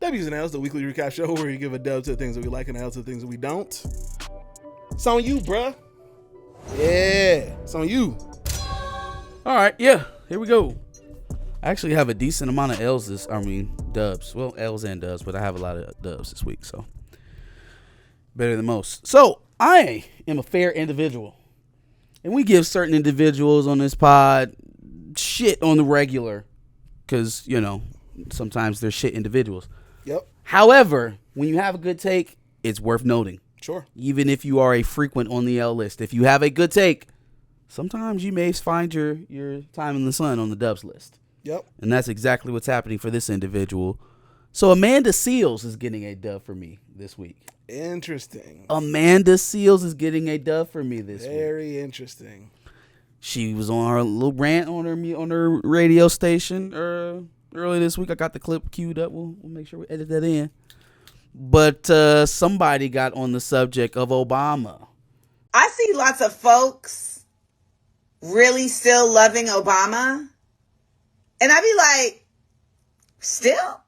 W's and L's, the weekly recap show where you give a dub to the things that we like and an L to the things that we don't. It's on you, bruh. Yeah, it's on you. All right, yeah, here we go. I actually have a decent amount of dubs. Well, L's and dubs, but I have a lot of dubs this week, so better than most. So I am a fair individual, and we give certain individuals on this pod shit on the regular because, sometimes they're shit individuals. Yep. However, when you have a good take, it's worth noting. Sure. Even if you are a frequent on the L list, if you have a good take, sometimes you may find your time in the sun on the dubs list. Yep. And that's exactly what's happening for this individual. So Amanda Seales is getting a dub for me this week. Interesting. Amanda Seales is getting a dub for me this week. Very interesting. She was on her little rant on her radio station earlier this week. I got the clip queued up. We'll make sure we edit that in. But somebody got on the subject of Obama. I see lots of folks really still loving Obama. And I be like, still?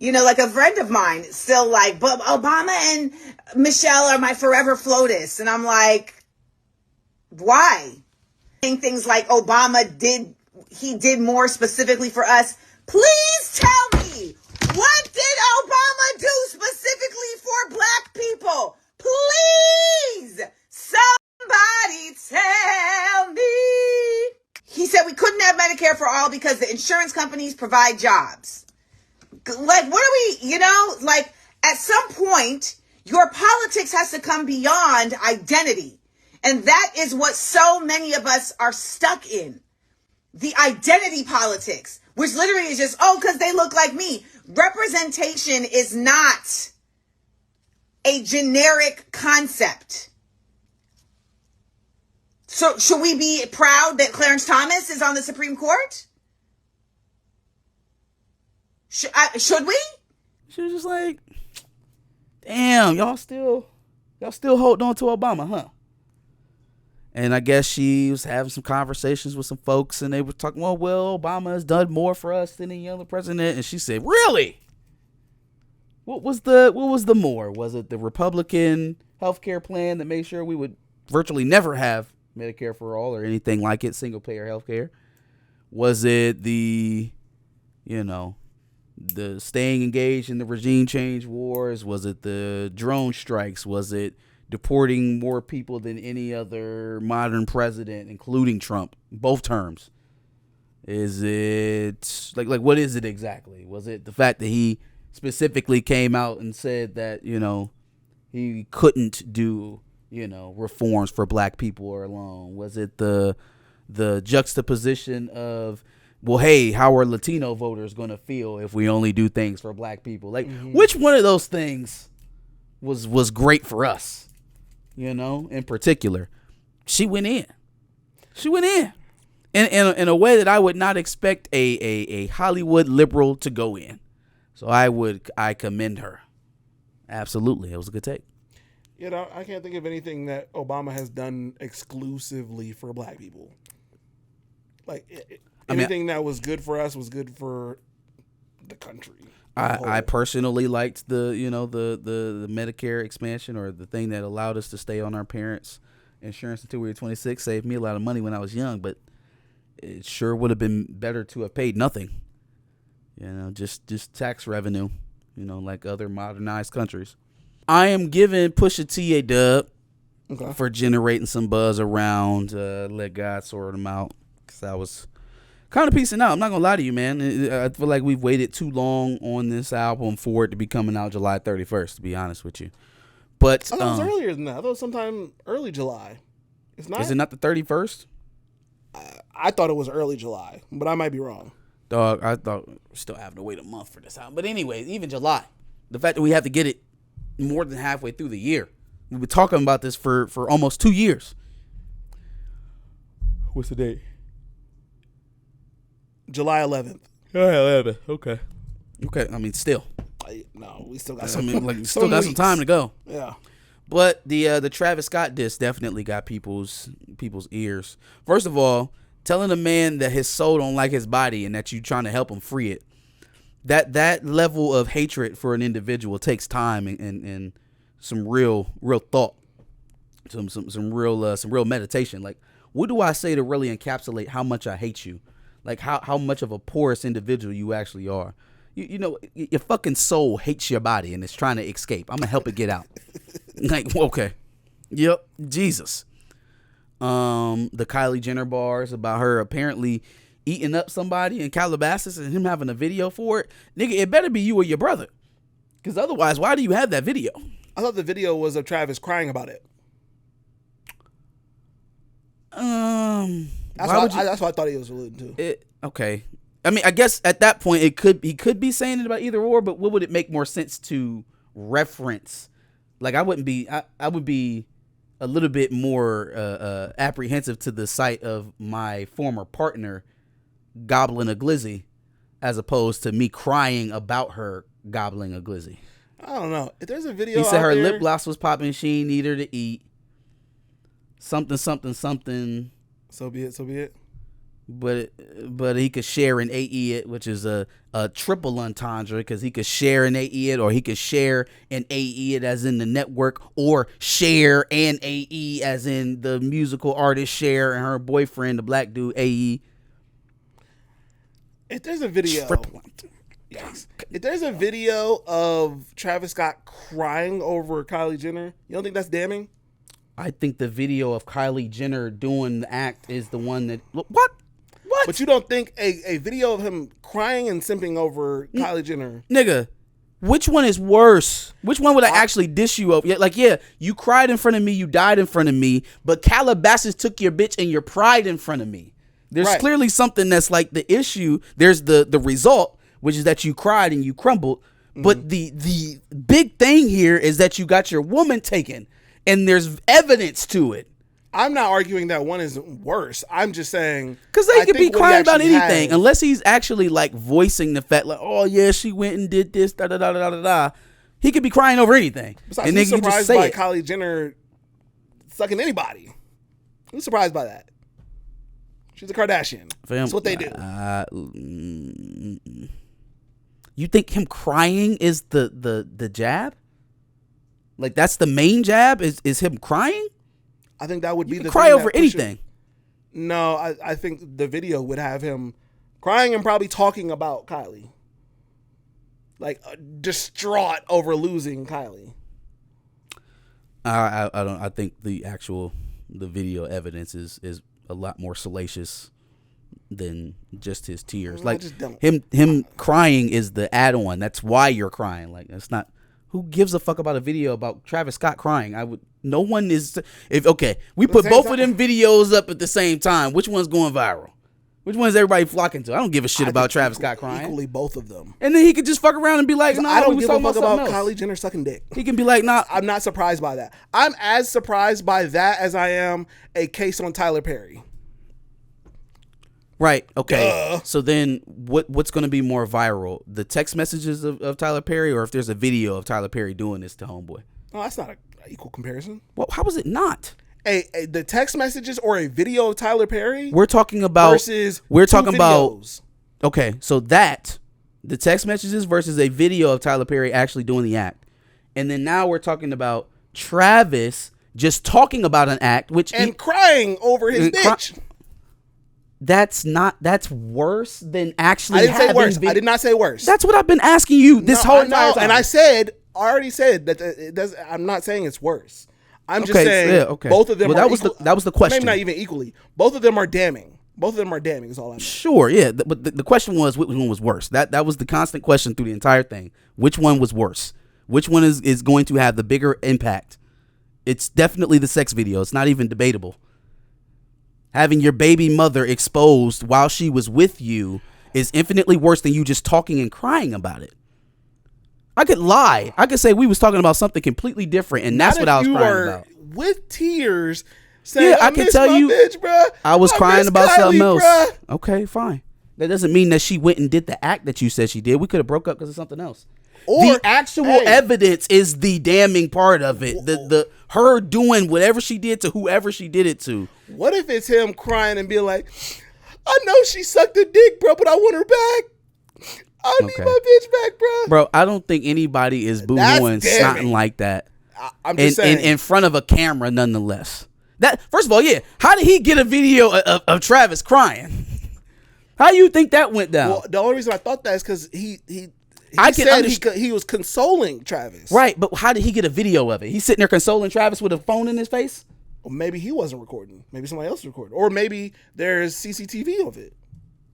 Like a friend of mine still like, but Obama and Michelle are my forever FLOTUS. And I'm like, why? Saying things like he did more specifically for us. Please tell me, what did Obama do specifically for black people? Please, somebody tell me. He said we couldn't have Medicare for all because the insurance companies provide jobs. Like, what are we, at some point, your politics has to come beyond identity. And that is what so many of us are stuck in. The identity politics, which literally is just, because they look like me. Representation is not a generic concept. So should we be proud that Clarence Thomas is on the Supreme Court? Should we? She was just like, damn, y'all still hold on to Obama, huh? And I guess she was having some conversations with some folks, and they were talking, well, Obama has done more for us than any other president. And she said, really? What was the more? Was it the Republican healthcare plan that made sure we would virtually never have Medicare for all or anything like it, single payer healthcare? Was it the staying engaged in the regime change wars? Was it the drone strikes? Was it deporting more people than any other modern president, including Trump, both terms? Is it like what is it exactly? Was it the fact that he specifically came out and said that, he couldn't do, reforms for black people alone? Was it the juxtaposition of, well, hey, how are Latino voters going to feel if we only do things for black people? Like, which one of those things was great for us? In particular, she went in. In a way that I would not expect a Hollywood liberal to go in. So I commend her. Absolutely. It was a good take. I can't think of anything that Obama has done exclusively for black people. Like, anything that was good for us was good for the country. I personally liked the Medicare expansion, or the thing that allowed us to stay on our parents' insurance until we were 26. Saved me a lot of money when I was young, but it sure would have been better to have paid nothing. Just tax revenue, like other modernized countries. I am giving Pusha T a dub for generating some buzz around Let God Sort Him Out, because I was kind of piecing out. I'm not gonna lie to you, man. I feel like we've waited too long on this album for it to be coming out July 31st, to be honest with you. But I thought it was earlier than that. I thought it was sometime early July. It's not. Is it not the 31st? I thought it was early July, but I might be wrong. Dog, I thought we're still having to wait a month for this album. But anyway, even July, the fact that we have to get it more than halfway through the year. We've been talking about this for almost 2 years. What's the date? July 11th. July 11th. Okay. I mean, still. No, we still got some time to go. Yeah. But the Travis Scott diss definitely got people's ears. First of all, telling a man that his soul don't like his body and that you trying to help him free it. that level of hatred for an individual takes time and some real thought, some real meditation. Like, what do I say to really encapsulate how much I hate you? Like how much of a porous individual you actually are. You know, your fucking soul hates your body and it's trying to escape. I'm gonna help it get out. Like, okay. Yep. Jesus. The Kylie Jenner bars about her apparently eating up somebody in Calabasas and him having a video for it. Nigga, it better be you or your brother. Because otherwise, why do you have that video? I thought the video was of Travis crying about it. That's what I thought he was alluding to. Okay. I mean, I guess at that point he could be saying it about either or, but what would it make more sense to reference? Like, I would be a little bit more apprehensive to the sight of my former partner gobbling a glizzy as opposed to me crying about her gobbling a glizzy. I don't know. If there's a video, he said out her there, lip gloss was popping. She ain't need her to eat. Something. So be it. But he could share an AE it, which is a triple entendre, because he could share an AE it, or he could share an AE it as in the network, or share an AE as in the musical artist Cher and her boyfriend, the black dude AE. If there's a video, if there's a video of Travis Scott crying over Kylie Jenner, you don't think that's damning? I think the video of Kylie Jenner doing the act is the one that... What? But you don't think a video of him crying and simping over Kylie Jenner... Nigga, which one is worse? Which one would I actually dish you over? Like, yeah, you cried in front of me, you died in front of me, but Calabasas took your bitch and your pride in front of me. There's clearly something that's like the issue. There's the result, which is that you cried and you crumbled. Mm-hmm. But the big thing here is that you got your woman taken, and there's evidence to it. I'm not arguing that one is worse. I'm just saying, because they could be crying about anything unless he's actually like voicing the fact, like, oh yeah, she went and did this, da da da da da da. He could be crying over anything. Besides, and then you just say by Kylie Jenner sucking anybody. Who's surprised by that? She's a Kardashian. That's what they do. You think him crying is the jab? Like, that's the main jab? Is him crying? I think that would be the cry over anything. No, I think the video would have him crying and probably talking about Kylie, like distraught over losing Kylie. I don't. I think the video evidence is a lot more salacious than just his tears. Like, him crying is the add-on. That's why you're crying. Like, it's not. Who gives a fuck about a video about Travis Scott crying? No one is. We put both of them videos up at the same time. Which one's going viral? Which one's everybody flocking to? I don't give a shit about Travis Scott crying. Equally, both of them. And then he could just fuck around and be like, "No, I don't give a fuck about Kylie Jenner sucking dick." He can be like, "Nah." I'm not surprised by that. I'm as surprised by that as I am a case on Tyler Perry. Right. Okay. So then, what's going to be more viral? The text messages of Tyler Perry, or if there's a video of Tyler Perry doing this to homeboy? Oh, that's not an equal comparison. Well, how is it not? The text messages or a video of Tyler Perry? We're talking about versus. Okay, so the text messages versus a video of Tyler Perry actually doing the act, and then now we're talking about Travis just talking about an act, crying over his bitch. That's worse than actually. I didn't say worse. I did not say worse. That's what I've been asking you this whole entire time. And I already said that it does. I'm not saying it's worse. I'm just saying both of them. Well, that was the question. Maybe not even equally. Both of them are damning. Both of them are damning. Is all I'm saying. Sure, yeah. But the question was, which one was worse? That was the constant question through the entire thing. Which one was worse? Which one is going to have the bigger impact? It's definitely the sex video. It's not even debatable. Having your baby mother exposed while she was with you is infinitely worse than you just talking and crying about it. I could lie. I could say we was talking about something completely different, and that's what I was crying about. With tears, saying, yeah, I can tell you, bitch, bruh. I was crying about something else. Bruh. Okay, fine. That doesn't mean that she went and did the act that you said she did. We could have broke up because of something else. Or the actual evidence is the damning part of it. The her doing whatever she did to whoever she did it to. What if it's him crying and being like, I know she sucked a dick, bro, but I want her back. I need my bitch back, bro. Bro, I don't think anybody is boo-hooing snotting like that. I'm just saying. In front of a camera, nonetheless. That first of all, yeah. How did he get a video of Travis crying? How do you think that went down? Well, the only reason I thought that is because he said he was consoling Travis. Right, but how did he get a video of it? He's sitting there consoling Travis with a phone in his face? Or maybe he wasn't recording. Maybe somebody else was recording. Or maybe there's CCTV of it.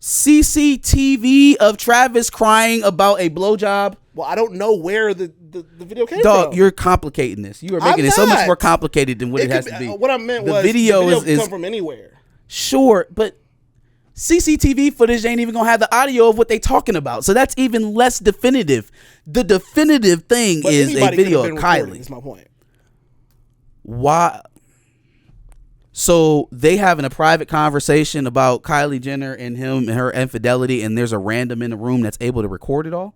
CCTV of Travis crying about a blowjob? Well, I don't know where the video came from. Dog, you're complicating this. You are making it so much more complicated than what it has to be. What I meant the was video the video is come from anywhere. Sure, but CCTV footage ain't even gonna have the audio of what they talking about. So that's even less definitive. The definitive thing is a video of Kylie. That's my point. Why? So they having a private conversation about Kylie Jenner and him and her infidelity, and there's a random in the room that's able to record it all.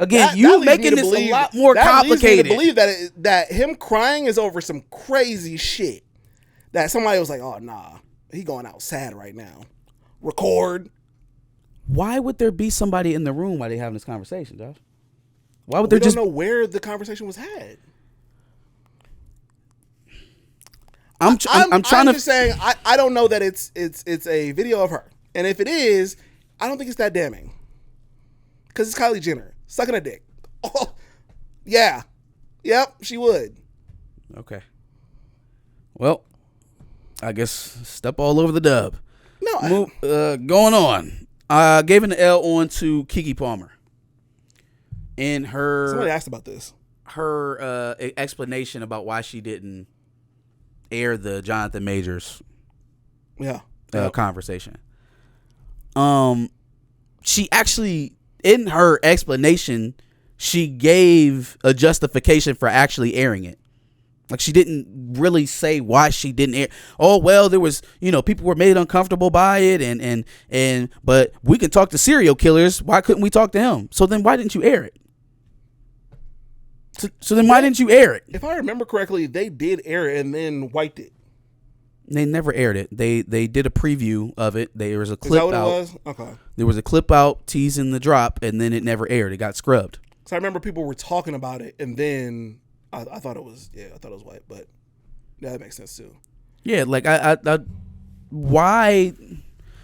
Again, you making this a lot more complicated. Leads me to believe that him crying is over some crazy shit. That somebody was like, "Oh nah, he going out sad right now." Record. Why would there be somebody in the room while they having this conversation, Josh? Why would there just don't know where the conversation was had? I'm just saying I don't know that it's a video of her, and if it is, I don't think it's that damning. Because it's Kylie Jenner sucking a dick. Oh, yeah, yep, she would. Okay. Well, I guess step all over the dub. No, going on. Gave an L on to Keke Palmer. In her, somebody asked about this. Her explanation about why she didn't air the Jonathan Majors conversation. She actually, in her explanation, she gave a justification for actually airing it. Like, she didn't really say why she didn't air. Oh, well, there was, people were made uncomfortable by it, and but we can talk to serial killers. Why couldn't we talk to him? So then why didn't you air it? So then why didn't you air it? If I remember correctly, they did air it and then wiped it. They never aired it. They did a preview of it. There was a clip out. Is that what out. it was? Okay. There was a clip out teasing the drop, and then it never aired. It got scrubbed. So I remember people were talking about it, and then I thought it was wiped, but that makes sense too. Yeah, like I why?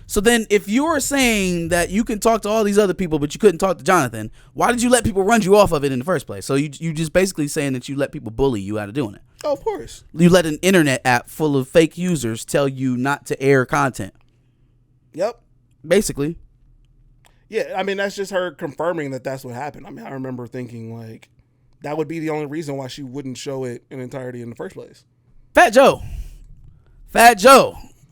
So then, if you're saying that you can talk to all these other people, but you couldn't talk to Jonathan, why did you let people run you off of it in the first place? So you just basically saying that you let people bully you out of doing it. Oh, of course. You let an internet app full of fake users tell you not to air content. Yep. Basically. Yeah, I mean, that's just her confirming that that's what happened. I mean, I remember thinking, like, that would be the only reason why she wouldn't show it in entirety in the first place. Fat Joe.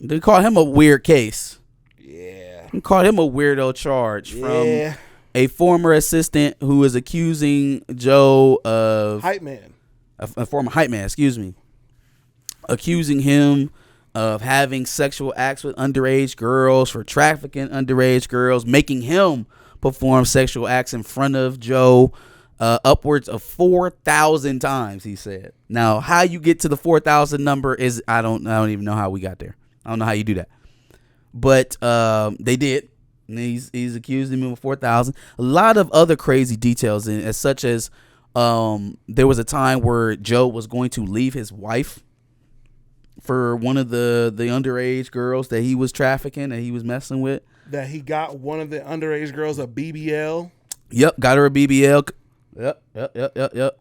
They called him a weird case. Yeah. They called him a weirdo charge from a former assistant who is accusing Joe of... Hype man. A former hype man, excuse me. Accusing him of having sexual acts with underage girls, for trafficking underage girls, making him perform sexual acts in front of Joe upwards of 4,000 times, he said. Now, how you get to the 4,000 number is, I don't even know how we got there. I don't know how you do that. But they did. And he's accused him of 4,000. A lot of other crazy details, as such as there was a time where Joe was going to leave his wife for one of the underage girls that he was trafficking, that he was messing with. That he got one of the underage girls a BBL. Yep, got her a BBL. Yep.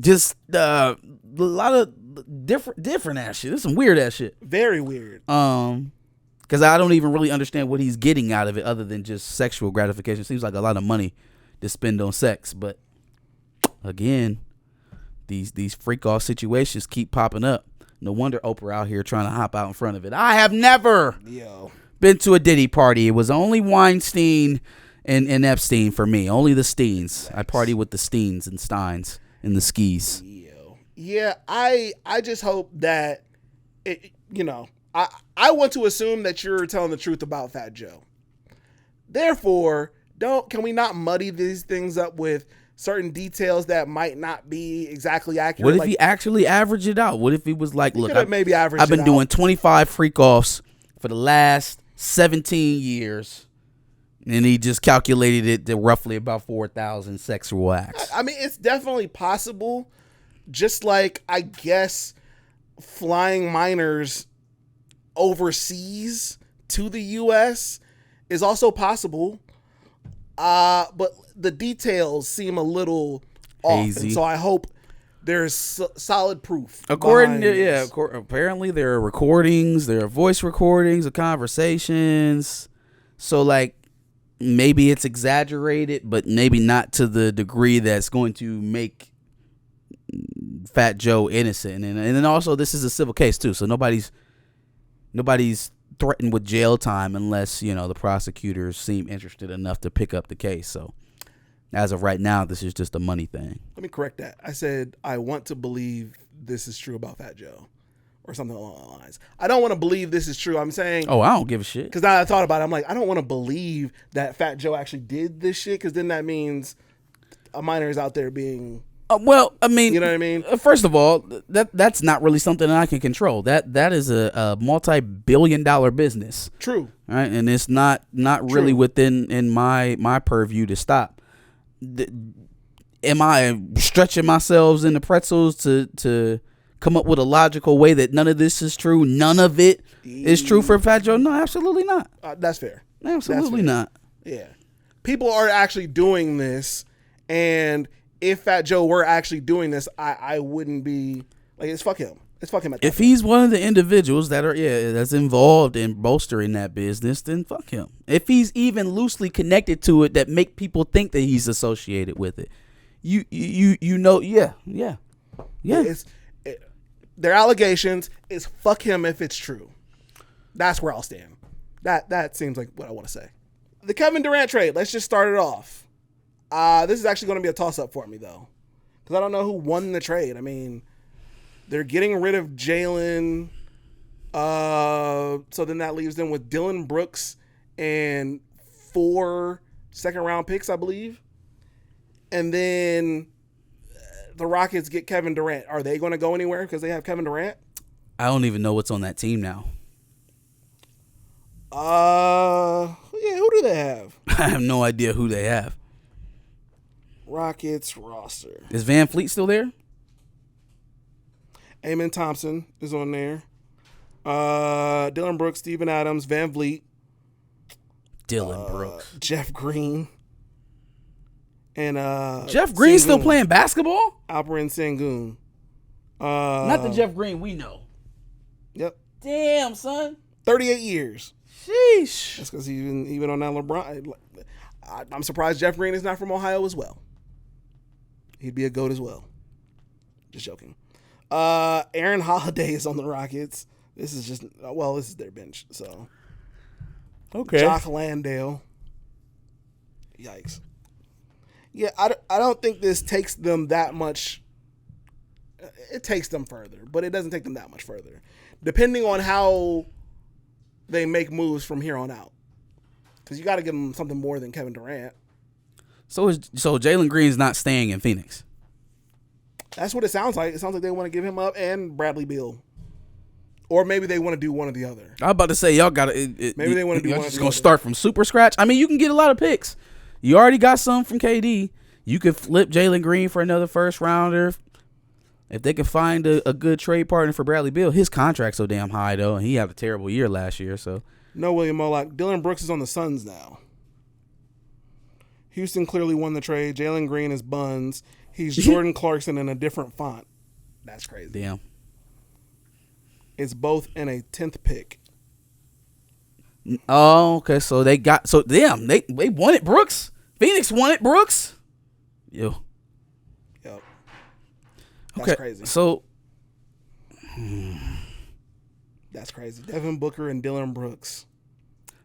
Just a lot of different ass shit. This is some weird ass shit. Very weird. Because I don't even really understand what he's getting out of it other than just sexual gratification. Seems like a lot of money to spend on sex, but again, these freak off situations keep popping up. No wonder Oprah out here trying to hop out in front of it. I have never been to a Diddy party. It was only Weinstein and Epstein for me. Only the Steens. I party with the Steens and Steins and the skis. Yeah, I just hope that it, I want to assume that you're telling the truth about Fat Joe. Therefore, can we not muddy these things up with certain details that might not be exactly accurate? What if he actually averaged it out? What if he was like, look, I've been doing 25 freak offs for the last 17 years. And he just calculated it to roughly about 4,000 sexual acts. I mean, it's definitely possible. Just like, I guess, flying minors overseas to the U.S. is also possible. But the details seem a little off. Hazy. And so I hope there's solid proof. Apparently there are recordings, there are voice recordings of conversations. So, like, maybe it's exaggerated, but maybe not to the degree that's going to make Fat Joe innocent. And then also, this is a civil case too, so nobody's threatened with jail time unless, you know, the prosecutors seem interested enough to pick up the case. So as of right now, this is just a money thing. Let me correct that. I said I want to believe this is true about Fat Joe, or something along those lines. I don't want to believe this is true. I'm saying, I don't give a shit. Because now I thought about it, I'm like, I don't want to believe that Fat Joe actually did this shit, because then that means a minor is out there being... Well, I mean, you know what I mean? First of all, that's not really something that I can control. That is a multi-billion-dollar business. True. Right? And it's not really within my purview to stop. Am I stretching myself into pretzels to come up with a logical way that none of this is true? None of it is true for Fat Joe? No, absolutely not. That's fair. Absolutely not. Yeah. People are actually doing this, and if Fat Joe were actually doing this, I wouldn't be like, it's fuck him. It's fuck him at that If point. he's one of the individuals that's involved in bolstering that business, then fuck him. If he's even loosely connected to it that make people think that he's associated with it, you know, yeah. Their allegations is fuck him if it's true. That's where I'll stand. That seems like what I want to say. The Kevin Durant trade, let's just start it off. This is actually going to be a toss-up for me, though, because I don't know who won the trade. I mean, they're getting rid of Jalen, so then that leaves them with Dylan Brooks and 4 second-round picks, I believe. And then the Rockets get Kevin Durant. Are they going to go anywhere because they have Kevin Durant? I don't even know what's on that team now. Who do they have? I have no idea who they have. Rockets roster. Is Van Fleet still there? Amen Thompson is on there. Dylan Brooks, Steven Adams, Van Vliet. Dylan Brooks. Jeff Green. And Jeff Green still playing basketball? Alperen Sengun. Not the Jeff Green we know. Yep. Damn, son. 38 years. Sheesh. That's because even on that LeBron. I'm surprised Jeff Green is not from Ohio as well. He'd be a GOAT as well. Just joking. Aaron Holiday is on the Rockets. This is their bench. So, okay. Jock Landale. Yikes. Yeah, I don't think this takes them that much. It takes them further, but it doesn't take them that much further. Depending on how they make moves from here on out. Because you got to give them something more than Kevin Durant. So Jalen Green's not staying in Phoenix. That's what it sounds like. It sounds like they want to give him up and Bradley Beal. Or maybe they want to do one or the other. I was about to say, y'all got to... Maybe they want to do one or the other. Just going to start from super scratch? I mean, you can get a lot of picks. You already got some from KD. You could flip Jalen Green for another first rounder. If they could find a good trade partner for Bradley Beal. His contract's so damn high, though, and he had a terrible year last year, so... No, William Moloch. Dylan Brooks is on the Suns now. Houston clearly won the trade. Jalen Green is Buns. He's Jordan Clarkson in a different font. That's crazy. Damn. It's both in a 10th pick. Oh, okay. So they wanted Brooks. Phoenix wanted Brooks. Yo. Yep. That's okay. Crazy. So that's crazy. Devin Booker and Dylan Brooks.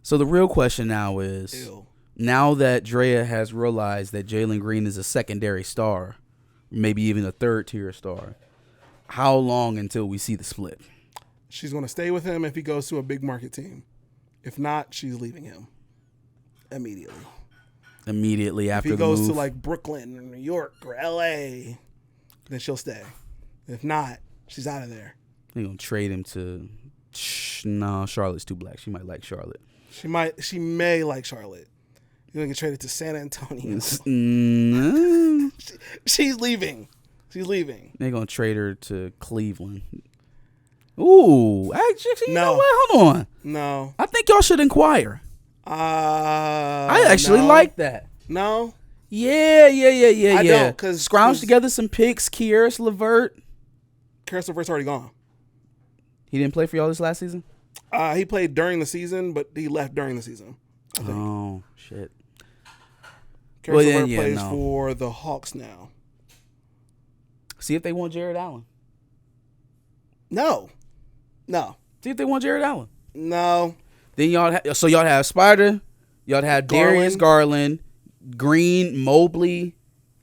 So the real question now is, Ew. Now that Drea has realized that Jalen Green is a secondary star, maybe even a third-tier star, how long until we see the split? She's going to stay with him if he goes to a big market team. If not, she's leaving him immediately. Immediately after the move? If he goes to like Brooklyn or New York or L.A., then she'll stay. If not, she's out of there. They're going to trade him to... No, Charlotte's too black. She might like Charlotte. She may like Charlotte. You're gonna get traded to San Antonio. Mm, She's leaving. She's leaving. they're gonna trade her to Cleveland. Ooh, actually, you know No. what? Hold on. No. I think y'all should inquire. I actually no. like that. No. Yeah. I don't, 'cause- scrounge together some picks. Kieris LeVert. Karis LeVert's already gone. He didn't play for y'all this last season. He played during the season, but he left during the season. I think. Oh shit. Karis well, LeVert yeah, plays no. for the Hawks now. See if they want Jared Allen. No. See if they want Jared Allen. No. Then y'all have Spider, y'all have Darius Garland, Green, Mobley,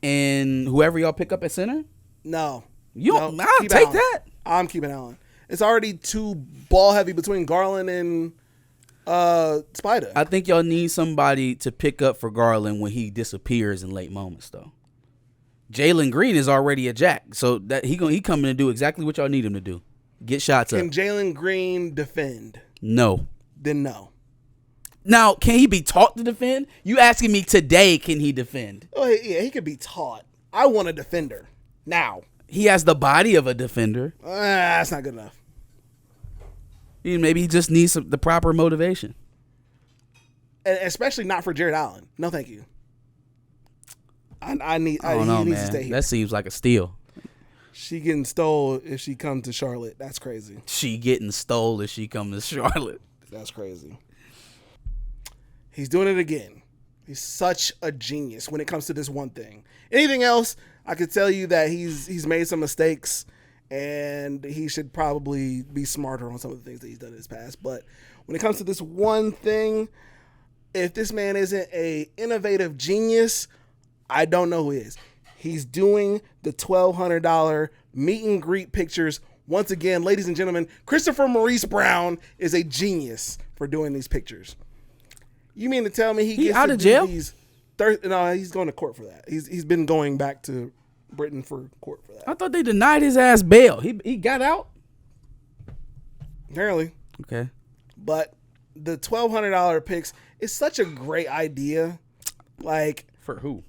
and whoever y'all pick up at center. No. You No, don't. I'll keep take Allen. that. I'm keeping Allen. It's already too ball heavy between Garland and Spider. I think y'all need somebody to pick up for Garland when he disappears in late moments, though. Jalen Green is already a jack, so that he coming to do exactly what y'all need him to do. Get shots Can up. Jalen Green defend? No. Then no. Now, can he be taught to defend? You asking me today, can he defend? Oh yeah, he could be taught. I want a defender now. He has the body of a defender. That's not good enough. Maybe he just needs the proper motivation. And especially not for Jared Allen. No, thank you. I don't know, he needs man. to stay here. That seems like a steal. She getting stole if she comes to Charlotte. That's crazy. She getting stole if she come to Charlotte. That's crazy. He's doing it again. He's such a genius when it comes to this one thing. Anything else, I could tell you that he's made some mistakes and he should probably be smarter on some of the things that he's done in his past. But when it comes to this one thing, if this man isn't a innovative genius, I don't know who is. He's doing the $1,200 meet and greet pictures. Once again, ladies and gentlemen, Christopher Maurice Brown is a genius for doing these pictures. You mean to tell me he gets out to of do jail? these? No, he's going to court for that. He's been going back to Britain for court for that. I thought they denied his ass bail. He got out? Apparently. Okay. But the $1,200 pics is such a great idea. Like, For who?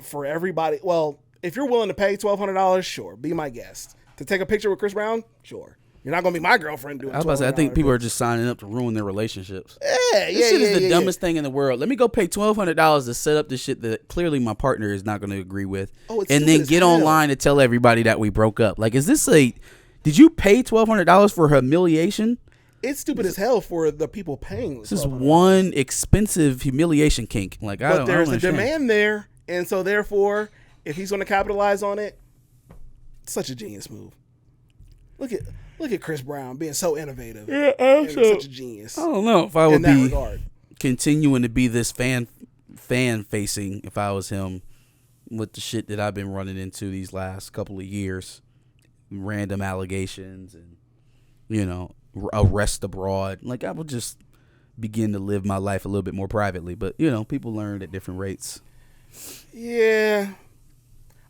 for everybody. Well, if you're willing to pay $1,200, sure, be my guest. To take a picture with Chris Brown, sure. You're not gonna be my girlfriend doing. I was about to say, I think people are pics. just signing up to ruin their relationships. Yeah, This shit is the dumbest thing in the world. Let me go pay $1,200 to set up this shit that clearly my partner is not going to agree with, Oh, it's and stupid then as get hell. online to tell everybody that we broke up. Like, is this a? Did you pay $1,200 for humiliation? It's stupid as hell for the people paying. This is $1,200. one expensive humiliation kink. Like, But there's a understand. demand there, and so therefore, if he's going to capitalize on it, it's such a genius move. Look at Chris Brown being so innovative. Yeah, and such a genius. I don't know if I in would that be regard. continuing to be this fan facing if I was him with the shit that I've been running into these last couple of years, random allegations and arrest abroad. Like, I would just begin to live my life a little bit more privately, but people learn at different rates. Yeah,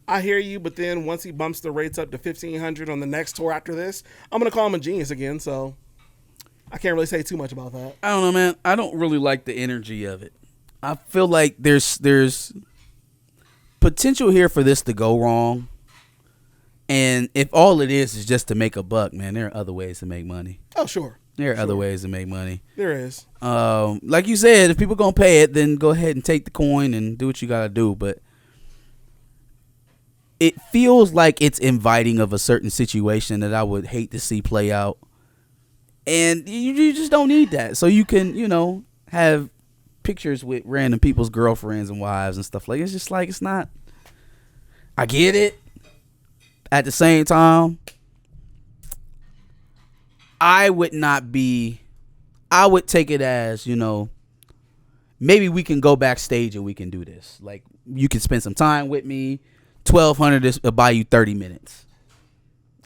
I hear you, but then once he bumps the rates up to $1,500 on the next tour after this, I'm gonna call him a genius again. So I can't really say too much about that. I don't know, man. I don't really like the energy of it. I feel like there's potential here for this to go wrong. And if all it is just to make a buck, man, there are other ways to make money. Oh, sure. There are other ways to make money. There is. Like you said, if people gonna pay it, then go ahead and take the coin and do what you gotta do. But it feels like it's inviting of a certain situation that I would hate to see play out. And you just don't need that. So you can, have pictures with random people's girlfriends and wives and stuff like. It's just like, it's not. I get it. At the same time, I would take it as, maybe we can go backstage and we can do this. Like, you can spend some time with me. $1,200 to buy you 30 minutes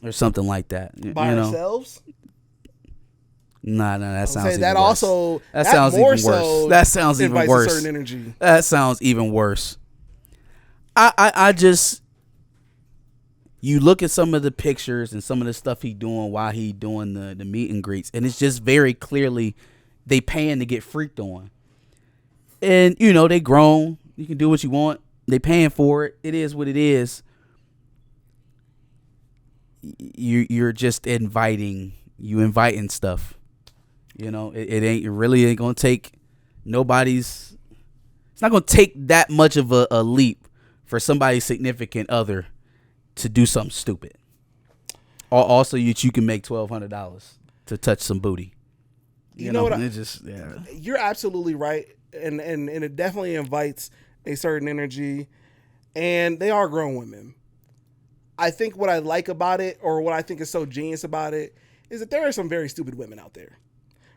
or something like that. By ourselves? Nah, that sounds even that worse. also That sounds more even worse. so That sounds even invites worse. A certain energy. That sounds even worse. I just, you look at some of the pictures and some of the stuff he doing while he doing the meet and greets, and it's just very clearly they paying to get freaked on. And, you know, they grown. You can do what you want. They paying for it. It is what it is. You're just inviting stuff. You know, it really ain't gonna take nobody's. It's not gonna take that much of a leap for somebody's significant other to do something stupid. Also, you can make $1,200 to touch some booty. You know what? Yeah. You're absolutely right, and it definitely invites a certain energy, and they are grown women. I think what I like about it, or what I think is so genius about it, is that there are some very stupid women out there,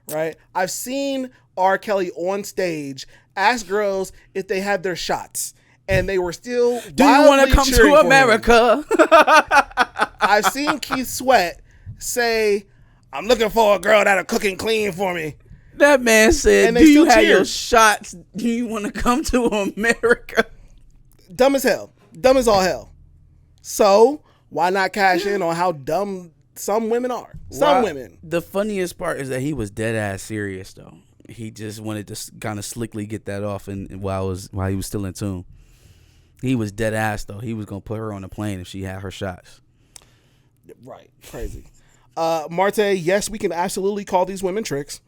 right? I've seen R. Kelly on stage ask girls if they had their shots, and they were still Do you want to come to America? I've seen Keith Sweat say, "I'm looking for a girl that'll cook and clean for me." That man said, And "Do you have your cheered. shots? Do you want to come to America?" Dumb as hell. Dumb as all hell. So why not cash in on how dumb some women are? Some women. The funniest part is that he was dead ass serious though. He just wanted to kind of slickly get that off, and while he was still in tune, he was dead ass though. He was gonna put her on a plane if she had her shots. Right. Crazy. Marte, yes, we can absolutely call these women tricks.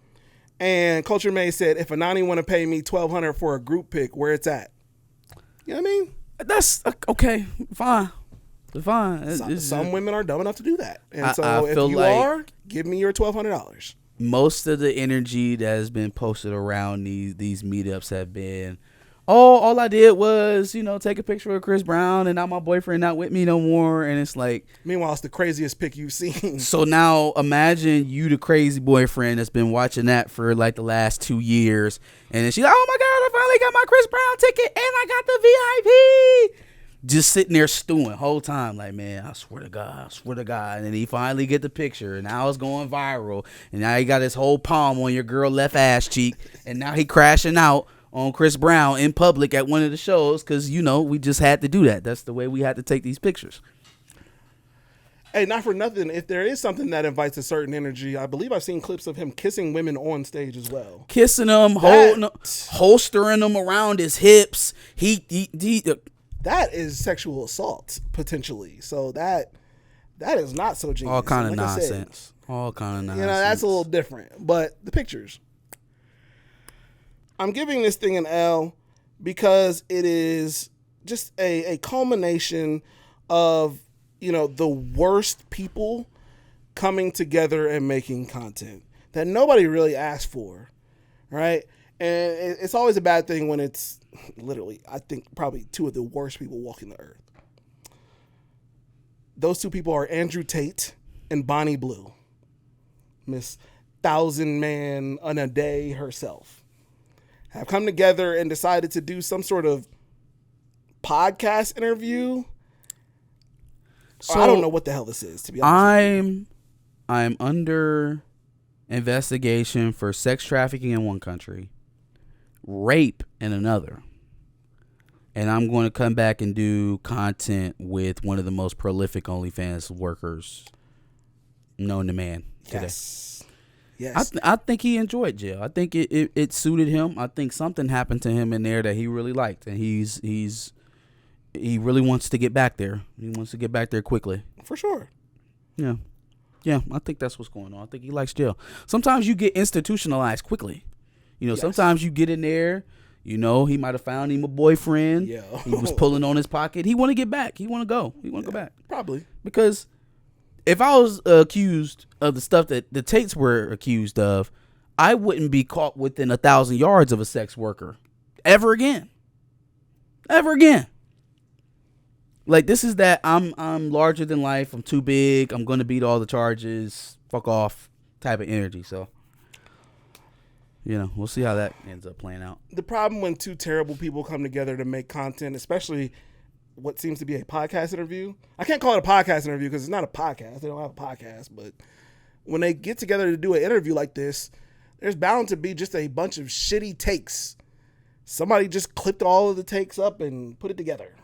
And Culture May said, if Anani want to pay me $1,200 for a group pic, where it's at? You know what I mean? That's okay. Fine. Some women are dumb enough to do that. And I so if feel you like are, give me your $1,200. Most of the energy that has been posted around these meetups have been, all I did was, take a picture of Chris Brown and now my boyfriend not with me no more. And it's like, meanwhile, it's the craziest pic you've seen. So now imagine you, the crazy boyfriend that's been watching that for like the last 2 years. And then she's like, oh my God, I finally got my Chris Brown ticket and I got the VIP. Just sitting there stewing whole time like, man, I swear to God. And then he finally get the picture and now it's going viral. And now he got his whole palm on your girl left ass cheek. And now he crashing out on Chris Brown in public at one of the shows because, we just had to do that. That's the way we had to take these pictures. Hey, not for nothing, if there is something that invites a certain energy, I believe I've seen clips of him kissing women on stage as well. Kissing them, holding them, holstering them around his hips. That is sexual assault, potentially. So that is not so genius. All kind of nonsense. All kind of nonsense. That's a little different. But the pictures. I'm giving this thing an L because it is just a culmination of, the worst people coming together and making content that nobody really asked for, right? And it's always a bad thing when it's literally, I think, probably two of the worst people walking the earth. Those two people are Andrew Tate and Bonnie Blue, Miss 1,000-man on a day herself. Have come together and decided to do some sort of podcast interview. So I don't know what the hell this is, to be honest. I'm under investigation for sex trafficking in one country, rape in another. And I'm going to come back and do content with one of the most prolific OnlyFans workers known to man today. Yes. I think he enjoyed jail. I think it suited him. I think something happened to him in there that he really liked, and he really wants to get back there. He wants to get back there quickly. For sure. Yeah. I think that's what's going on. I think he likes jail. Sometimes you get institutionalized quickly. Yes. Sometimes you get in there. He might have found him a boyfriend. Yeah. He was pulling on his pocket. He want to get back. He want to go. He want to go back. Probably. Because if I was accused of the stuff that the Tates were accused of, I wouldn't be caught within 1,000 yards of a sex worker ever again. Like, this is that I'm larger than life. I'm too big. I'm going to beat all the charges. Fuck off type of energy. So, we'll see how that ends up playing out. The problem when two terrible people come together to make content, especially what seems to be a podcast interview. I can't call it a podcast interview because it's not a podcast. They don't have a podcast. But when they get together to do an interview like this, there's bound to be just a bunch of shitty takes. Somebody just clipped all of the takes up and put it together.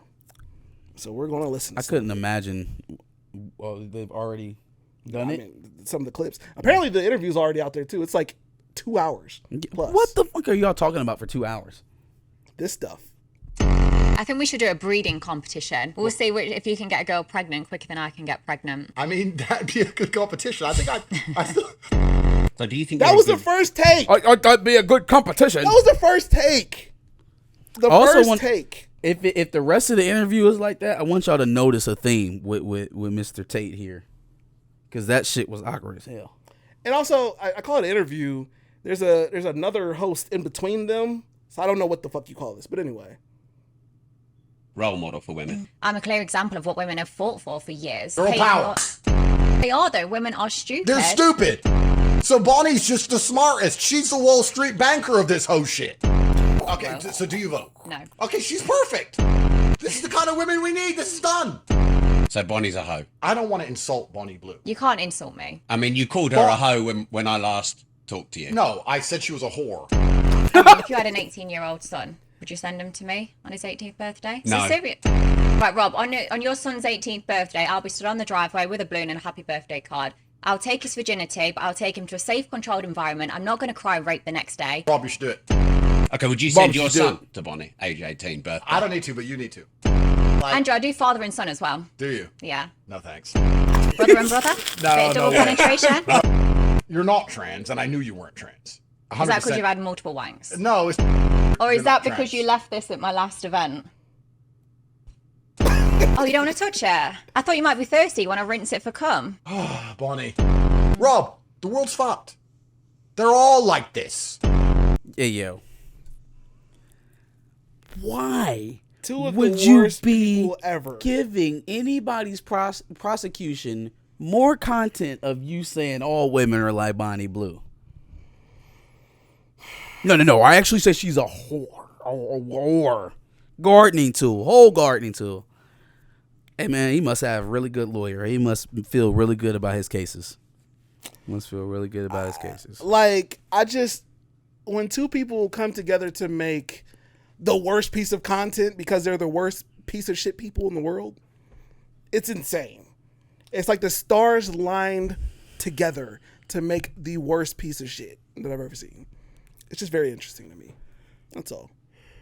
So we're going to listen to I couldn't imagine. Well, they've already done it. Some of the clips. Apparently the interview's already out there too. It's like 2 hours plus. What the fuck are y'all talking about for 2 hours? this stuff. I think we should do a breeding competition. We'll see if you can get a girl pregnant quicker than I can get pregnant. I mean, that'd be a good competition. I think I still... So do you think That was the first take. That'd be a good competition. That was the first take. The first take. If the rest of the interview is like that, I want y'all to notice a theme with Mr. Tate here, because that shit was awkward as hell. And also, I call it an interview. There's another host in between them, so I don't know what the fuck you call this, but anyway. role model for women? I'm a clear example of what women have fought for years. Girl power. They are, though. Women are stupid. They're stupid. So Bonnie's just the smartest. She's the Wall Street banker of this whole shit. Okay, so do you vote? No. Okay, she's perfect. This is the kind of women we need. This is done. So Bonnie's a hoe. I don't want to insult Bonnie Blue. You can't insult me. I mean, you called her a hoe when I last talked to you. No, I said she was a whore. I mean, if you had an 18-year-old son, would you send him to me on his 18th birthday? No. So serious. Right, Rob, on your son's 18th birthday, I'll be stood on the driveway with a balloon and a happy birthday card. I'll take his virginity, but I'll take him to a safe, controlled environment. I'm not going to cry rape the next day. Rob, you should do it. Okay, would you send your son to Bonnie, age 18, birthday? I don't need to, but you need to. Andrew, I do father and son as well. Do you? Yeah. No, thanks. Brother and brother? No, Bit of double no way. penetration? You're not trans, and I knew you weren't trans. 100%. Is that because you've had multiple wanks? No, it's... Or is You're that not because trans. you left this at my last event? Oh, you don't want to touch it? I thought you might be thirsty. You want to rinse it for cum? Bonnie. Rob, the world's fucked. They're all like this. Hey, yo. Why Two of would the you worst be people ever. giving anybody's prosecution more content of you saying all women are like Bonnie Blue? No. I actually say she's a whore. A whore. Gardening tool. Whole gardening tool. Hey, man, he must have a really good lawyer. He must feel really good about his cases. Like, when two people come together to make the worst piece of content because they're the worst piece of shit people in the world, it's insane. It's like the stars lined together to make the worst piece of shit that I've ever seen. It's just very interesting to me. That's all.